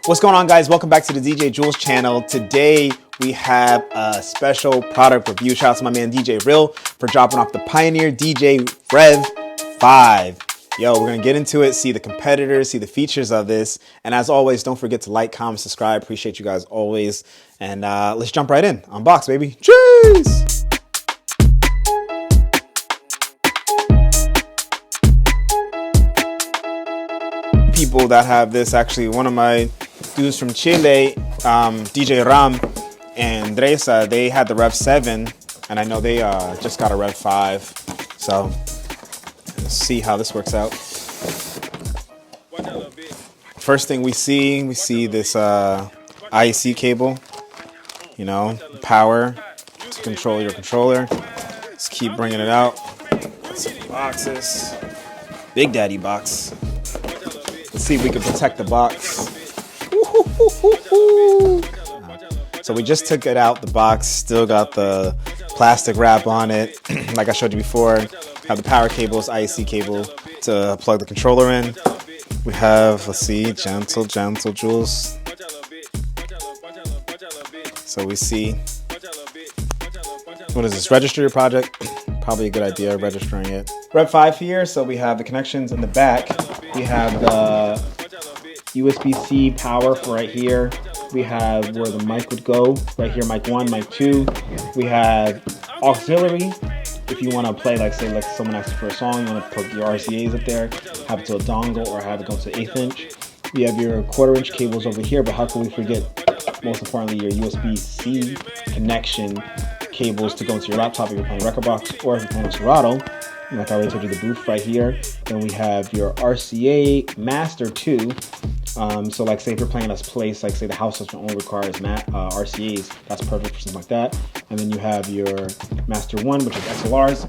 What's going on, guys? Welcome back to the DJ Julz channel. Today we have a special product review. Shout out to my man DJ Julz for dropping off the Pioneer DJ-REV5. Yo, we're gonna get into it, see the competitors, see the features of this, and as always, don't forget to like, comment, subscribe. Appreciate you guys always, and let's jump right in. Unbox, baby. Cheers! People that have this, actually, one of my dudes from Chile, DJ Ram and Dresa, they had the Rev7, and I know they just got a Rev5, so let's see how this works out. First thing we see this IEC cable, you know, power to control your controller. Let's keep bringing it out. Some boxes, Big Daddy box. Let's see if we can protect the box. So we just took it out the box, still got the plastic wrap on it. Like I showed you before, have the power cables, IEC cable to plug the controller in. We have, let's see, gentle Julz. So we see, what is this, register your project? Probably a good idea, registering it. Rev5 here, so we have the connections in the back. We have the USB-C power for right here. We have where the mic would go, right here, mic 1, mic 2. We have auxiliary, if you want to play, like say, like someone asks you for a song, you want to put your RCAs up there, have it to a dongle or have it go to 1/8 inch. We have your 1/4 inch cables over here, but how can we forget, most importantly, your USB-C connection cables to go into your laptop if you're playing Rekordbox or if you're playing Serato. Like I already told you, the booth right here. Then we have your RCA Master 2. So like say if you're playing this place, like say the house only requires RCAs, that's perfect for something like that. And then you have your Master 1, which is XLRs.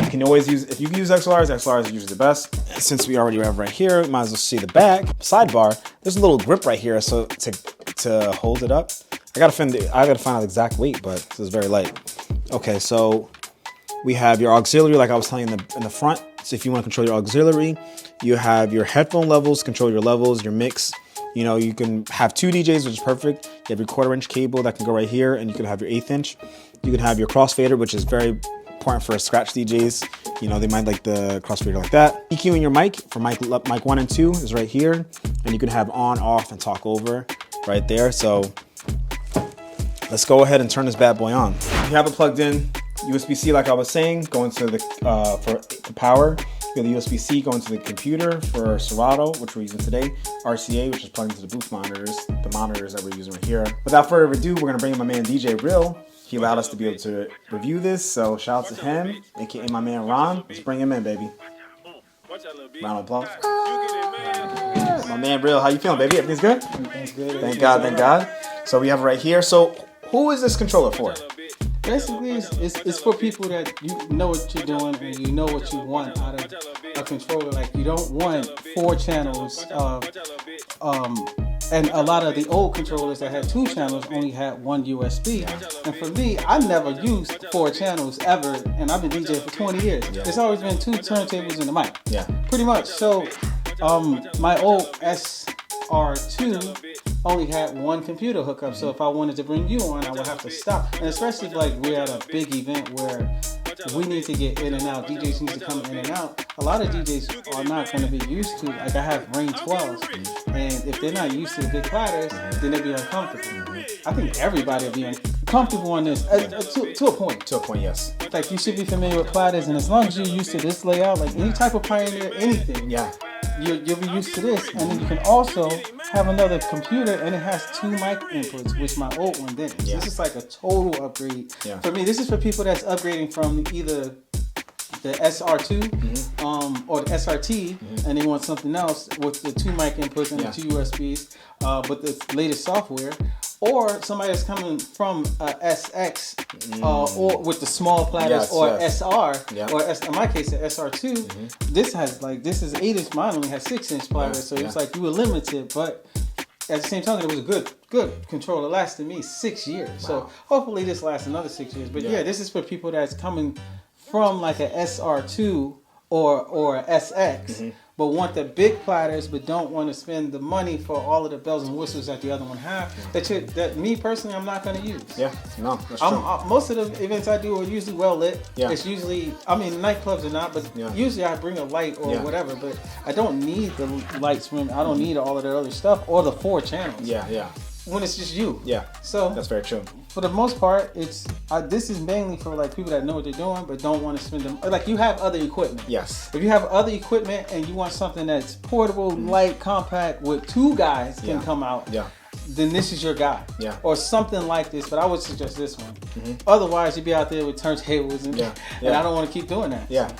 You can always use, if you can use XLRs are usually the best. Since we already have right here, might as well see the back. Sidebar, there's a little grip right here, so to hold it up. I gotta find out the exact weight, but this is very light. Okay, so we have your auxiliary, like I was telling you in the front. So if you want to control your auxiliary, you have your headphone levels, control your levels, your mix. You know, you can have 2 DJs, which is perfect. You have your 1/4 inch cable that can go right here, and you can have your 1/8 inch. You can have your crossfader, which is very important for scratch DJs. You know, they might like the crossfader like that. EQing your mic for mic 1 and 2 is right here, and you can have on, off, and talk over right there. So let's go ahead and turn this bad boy on. You have it plugged in. USB-C, like I was saying, going to the for the power. You have the USB-C going to the computer for Serato, which we're using today. RCA, which is plugged into the booth monitors, the monitors that we're using right here. Without further ado, we're gonna bring in my man DJ Julz. He allowed us to be able to review this, so shout out to him, aka my man Ron. Let's bring him in, baby. Round of applause. My man Julz, how you feeling, baby? Everything's good? Everything's good. Thank God, thank God. So we have it right here. So who is this controller for? Basically, it's for people that you know what you're doing and you know what you want out of a controller. Like, you don't want 4 channels. And a lot of the old controllers that had 2 channels only had 1 USB. And for me, I never used 4 channels ever, and I've been DJing for 20 years. Yeah. It's always been 2 turntables and a mic. Yeah. Pretty much. So, my old SR2 only had 1 computer hookup, so if I wanted to bring you on, I would have to stop. And especially if like we're at a big event where we need to get in and out, DJs need to come in and out. A lot of DJs are not going to be used to, like I have Rain 12s, and if they're not used to the big platters, then they'll be uncomfortable. I think everybody will be uncomfortable on this, to a point. To a point, yes. Like, you should be familiar with platters, and as long as you're used to this layout, like any type of Pioneer, anything, Yeah. you'll be used to this. And then you can also have another computer, and it has 2 mic inputs, which my old one didn't. Yeah. This is like a total upgrade. Yeah. For me, this is for people that's upgrading from either the SR2 or the SRT, and they want something else with the 2 mic inputs and the 2 USBs, but the latest software. Or somebody that's coming from SX or with the small platters, SR, or in my case, the SR2. This is 8-inch. Mine only has 6-inch platters, so it's like you were limited, but at the same time, it was a good controller. It lasted me 6 years. Wow. So hopefully this lasts another 6 years. But yeah, this is for people that's coming from like a SR2 or a SX, but want the big platters, but don't want to spend the money for all of the bells and whistles that the other one have. That me personally, I'm not going to use. Yeah, no, that's true. Most of the events I do are usually well lit. Yeah. It's usually, I mean, nightclubs are not, but usually I bring a light or whatever. But I don't need the lights from. I don't need all of the other stuff or the 4 channels. Yeah. When it's just you. Yeah. So that's very true. For the most part, it's this is mainly for like people that know what they're doing but don't want to spend them. Like you have other equipment. Yes. If you have other equipment and you want something that's portable, light, compact, with 2 guys can come out. Yeah. Then this is your guy. Yeah. Or something like this, but I would suggest this one. Otherwise, you'd be out there with turntables and I don't want to keep doing that. Yeah.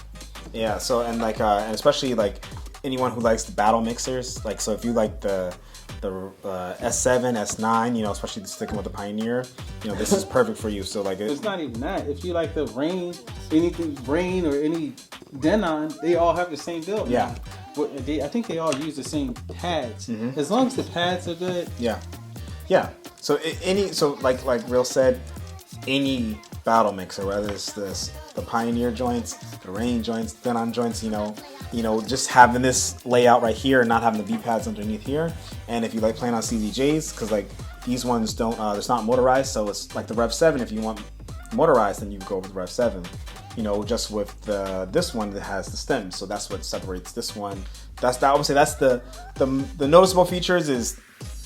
Yeah. So and like and especially like anyone who likes the battle mixers, like so if you like the S7, S9, you know, especially sticking with the Pioneer, you know, this is perfect for you. So like it's not even that. If you like the Rain, anything Rain or any Denon, they all have the same build. Yeah. But I think they all use the same pads. As long as the pads are good. Yeah. Yeah. So like Real said, any battle mixer, whether it's the Pioneer joints, the Rain joints, Denon joints, you know, just having this layout right here and not having the V pads underneath here. And if you like playing on CDJs, because like these ones don't, it's not motorized, so it's like the Rev7. If you want motorized, then you go with the Rev7. You know, just with this one that has the stems, so that's what separates this one. I would say that's the noticeable features is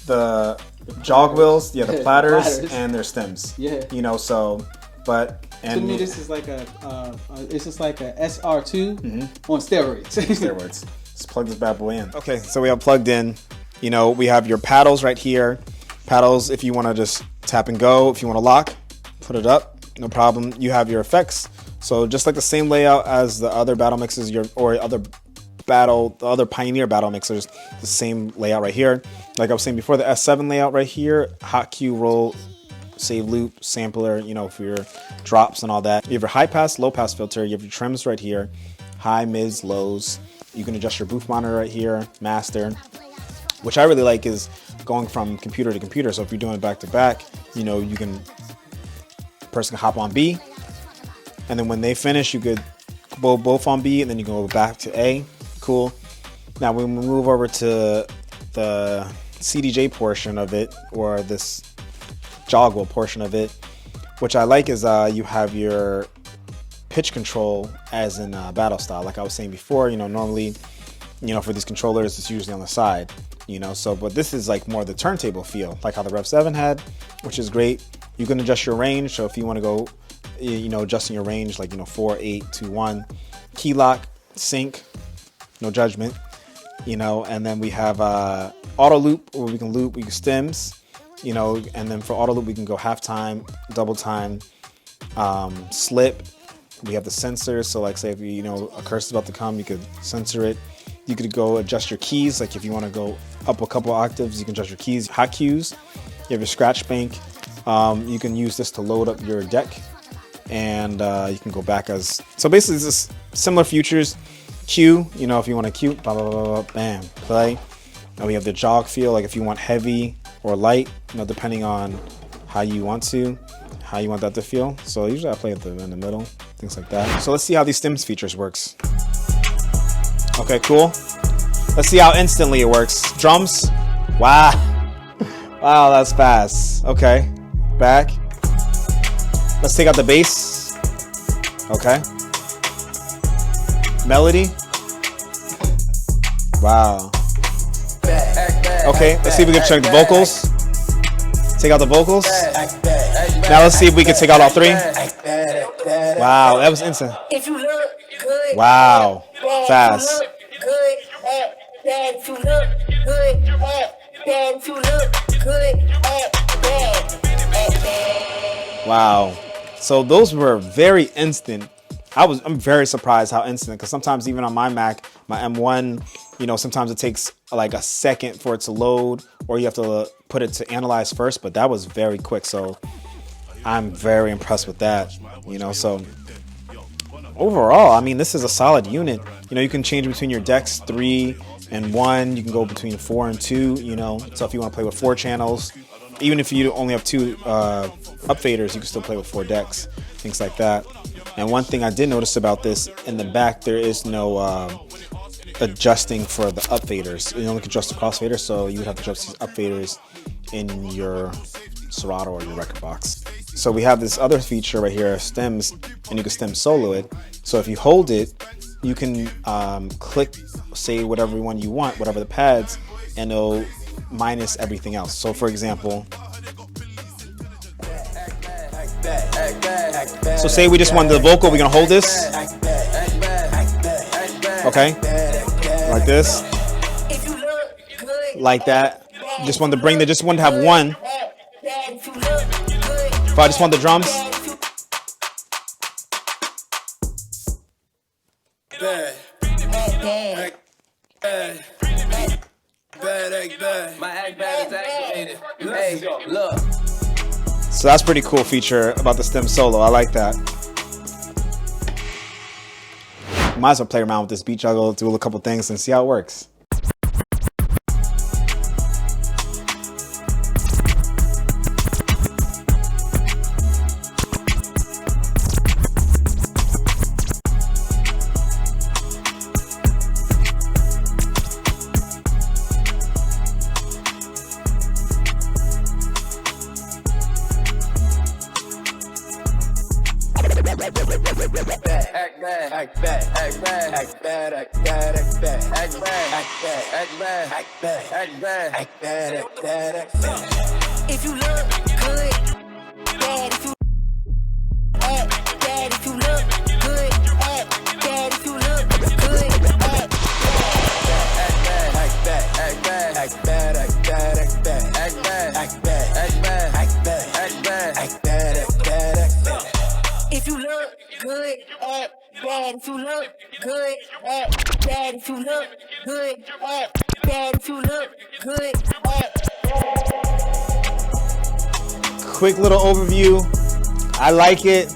the jog wheels, the platters, and their stems. Yeah. You know, so but. And to me, this is like it's just like a SR2 on steroids. Steroids. Let's plug this bad boy in. Okay, so we have plugged in. You know, we have your paddles right here. Paddles, if you want to just tap and go. If you want to lock, put it up, no problem. You have your effects. So just like the same layout as the other battle mixers, the other Pioneer battle mixers, the same layout right here. Like I was saying before, the S7 layout right here, hot cue, roll, save loop, sampler, you know, for your drops and all that. You have your high pass, low pass filter. You have your trims right here, high, mids, lows. You can adjust your booth monitor right here, master. Which I really like is going from computer to computer. So if you're doing it back to back, you know, person can hop on B, and then when they finish, you could go both on B, and then you go back to A. Cool. Now when we move over to the CDJ portion of it, or this jog wheel portion of it, which I like is you have your pitch control as in battle style. Like I was saying before, you know, normally, you know, for these controllers, it's usually on the side, you know, so, but this is like more the turntable feel, like how the Rev7 had, which is great. You can adjust your range. So if you want to go, you know, adjusting your range, like, you know, 4, 8, 2, 1, key lock, sync, no judgment, you know, and then we have auto loop, where we can loop, we can stems, you know, and then for auto loop, we can go half time, double time, slip. We have the sensors. So like say if you know a curse is about to come, you could censor it. You could go adjust your keys. Like if you want to go up a couple octaves, you can adjust your keys. Hot cues. You have your scratch bank. You can use this to load up your deck, and you can go back as, so basically it's just similar features. Cue, you know, if you want to cue, blah, blah, blah, blah, bam, play. And we have the jog feel, like if you want heavy or light, you know, depending on how you want that to feel. So usually I play it in the middle, things like that. So let's see how these stems features works. Okay, cool. Let's see how instantly it works. Drums. Wow. Wow, that's fast. Okay, back. Let's take out the bass. Okay. Melody. Wow. Okay, let's see if we can check the vocals. Take out the vocals. Now let's see if we can take out all 3. Wow, that was instant. Wow, fast. Wow. So those were very instant. I'm very surprised how instant, because sometimes even on my Mac, my M1, you know, sometimes it takes like a second for it to load, or you have to put it to analyze first, but that was very quick. So I'm very impressed with that, you know. So overall, I mean, this is a solid unit. You know, you can change between your decks 3 and 1. You can go between 4 and 2, you know. So if you want to play with 4 channels, even if you only have 2 up faders, you can still play with 4 decks, things like that. And one thing I did notice about this, in the back, there is no adjusting for the up faders. You only can adjust the cross faders, so you would have to adjust these up faders in your Serato or your record box. So we have this other feature right here, stems, and you can stem solo it. So if you hold it, you can click, say whatever one you want, whatever the pads, and it'll minus everything else. So for example, so say we just want the vocal, we're gonna hold this, okay, like this, like that. Just want to bring the, just want to have one. If I just want the drums, so that's pretty cool feature about the stem solo. I like that. Might as well play around with this beat juggle, do a couple things, and see how it works. If you look good, bad. If you act bad, if you look good, act bad. If you look good, act if you look good, act bad. If you look good, act bad. If you look good, act bad. If you look good, act Quick little overview. I like it.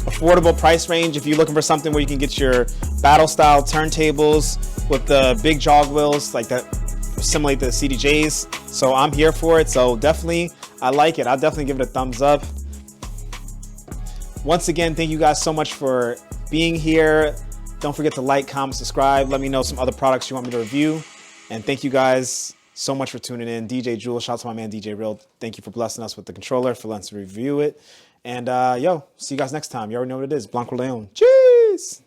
Affordable price range. If you're looking for something where you can get your battle style turntables with the big jog wheels like that, simulate the CDJs. So I'm here for it. So definitely, I like it. I'll definitely give it a thumbs up. Once again, thank you guys so much for being here. Don't forget to like, comment, subscribe. Let me know some other products you want me to review. And thank you guys so much for tuning in. DJ Julz, shout out to my man DJ Rev5. Thank you for blessing us with the controller, for letting us review it. And yo, see you guys next time. You already know what it is. Blanco Leon. Cheers!